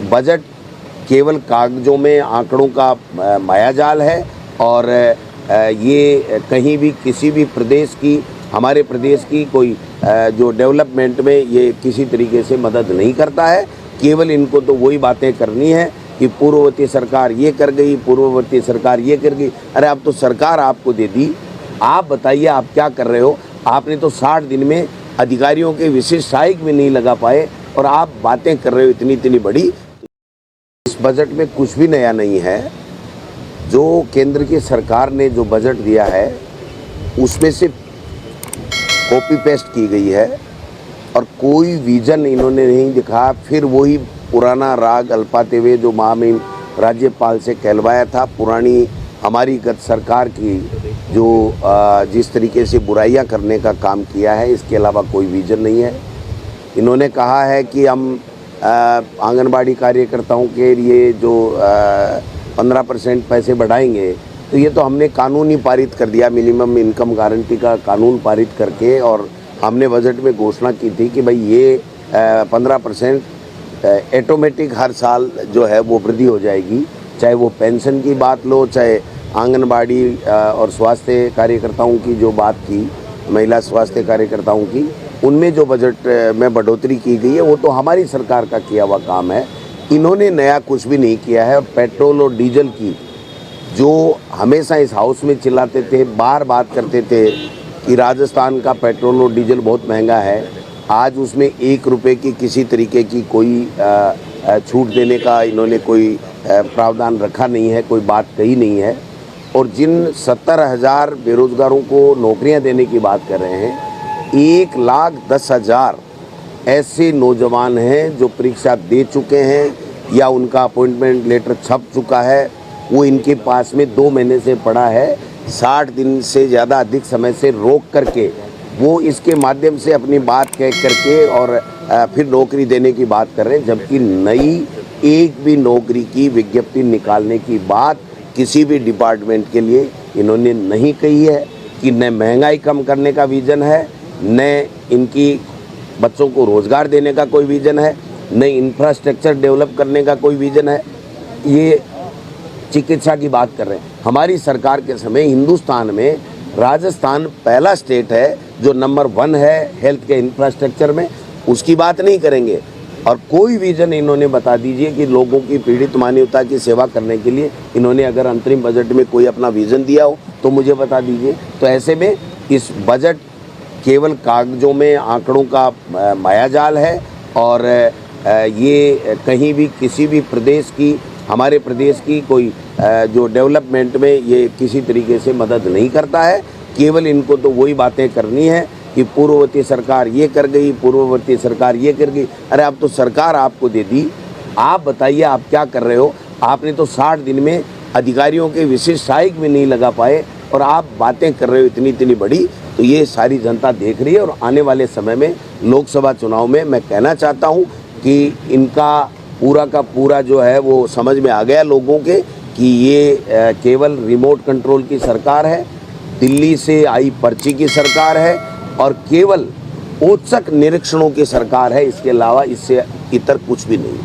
Budget केवल कागजों में आंकड़ों का मायाजाल है और ये कहीं भी किसी भी प्रदेश की, हमारे प्रदेश की कोई जो डेवलपमेंट में ये किसी तरीके से मदद नहीं करता है। केवल इनको तो वही बातें करनी है कि पूर्ववर्ती सरकार ये कर गई, पूर्ववर्ती सरकार ये कर गई। अरे अब तो सरकार आपको दे दी, आप बताइए आप क्या कर रहे हो। आपने तो 60 दिन में अधिकारियों के विशेष सहायक भी नहीं लगा पाए और आप बातें कर रहे हो इतनी इतनी बड़ी। इस बजट में कुछ भी नया नहीं है। जो केंद्र की सरकार ने जो बजट दिया है उसमें से कॉपी पेस्ट की गई है और कोई विजन इन्होंने नहीं दिखा। फिर वही पुराना राग अल्पाते हुए जो महामहिम राज्यपाल से कहलवाया था, पुरानी हमारी गत सरकार की जो जिस तरीके से बुराइयां करने का काम किया है, इसके अलावा कोई विजन नहीं है। इन्होंने कहा है कि हम आंगनबाड़ी कार्यकर्ताओं के लिए जो 15% पैसे बढ़ाएंगे, तो ये तो हमने कानून ही पारित कर दिया, मिनिमम इनकम गारंटी का कानून पारित करके, और हमने बजट में घोषणा की थी कि भाई ये 15% ऑटोमेटिक हर साल जो है वो वृद्धि हो जाएगी। चाहे वो पेंशन की बात लो, चाहे आंगनबाड़ी और स्वास्थ्य कार्यकर्ताओं की जो बात की, महिला स्वास्थ्य कार्यकर्ताओं की, उनमें जो बजट में बढ़ोतरी की गई है वो तो हमारी सरकार का किया हुआ काम है। इन्होंने नया कुछ भी नहीं किया है। और पेट्रोल और डीजल की जो हमेशा इस हाउस में चिल्लाते थे, बार बात करते थे कि राजस्थान का पेट्रोल और डीजल बहुत महंगा है, आज उसमें 1 रुपये की किसी तरीके की कोई छूट देने का इन्होंने कोई प्रावधान रखा नहीं है, कोई बात कही नहीं है। और जिन 70,000 बेरोजगारों को नौकरियां देने की बात कर रहे हैं, 1,10,000 ऐसे नौजवान हैं जो परीक्षा दे चुके हैं या उनका अपॉइंटमेंट लेटर छप चुका है, वो इनके पास में 2 महीने से पड़ा है। 60 दिन से ज़्यादा अधिक समय से रोक करके वो इसके माध्यम से अपनी बात कह करके और फिर नौकरी देने की बात कर रहे हैं, जबकि नई एक भी नौकरी की विज्ञप्ति निकालने की बात किसी भी डिपार्टमेंट के लिए इन्होंने नहीं कही है। कि न महंगाई कम करने का विजन है, न इनकी बच्चों को रोज़गार देने का कोई विजन है, न इंफ्रास्ट्रक्चर डेवलप करने का कोई विजन है। ये चिकित्सा की बात कर रहे हैं। हमारी सरकार के समय हिंदुस्तान में राजस्थान पहला स्टेट है जो नंबर 1 है हेल्थ के इंफ्रास्ट्रक्चर में, उसकी बात नहीं करेंगे। और कोई विजन इन्होंने बता दीजिए कि लोगों की पीड़ित मानवता की सेवा करने के लिए इन्होंने अगर अंतरिम बजट में कोई अपना विजन दिया हो तो मुझे बता दीजिए। तो ऐसे में इस बजट केवल कागजों में आंकड़ों का मायाजाल है और ये कहीं भी किसी भी प्रदेश की, हमारे प्रदेश की कोई जो डेवलपमेंट में ये किसी तरीके से मदद नहीं करता है। केवल इनको तो वही बातें करनी है कि पूर्ववर्ती सरकार ये कर गई, पूर्ववर्ती सरकार ये कर गई। अरे अब तो सरकार आपको दे दी, आप बताइए आप क्या कर रहे हो। आपने तो 60 दिन में अधिकारियों के विशेष सहायक भी नहीं लगा पाए और आप बातें कर रहे हो इतनी इतनी बड़ी। तो ये सारी जनता देख रही है और आने वाले समय में लोकसभा चुनाव में मैं कहना चाहता हूँ कि इनका पूरा का पूरा जो है वो समझ में आ गया लोगों के कि ये केवल रिमोट कंट्रोल की सरकार है, दिल्ली से आई पर्ची की सरकार है और केवल औचक निरीक्षणों की सरकार है। इसके अलावा इससे इतर कुछ भी नहीं।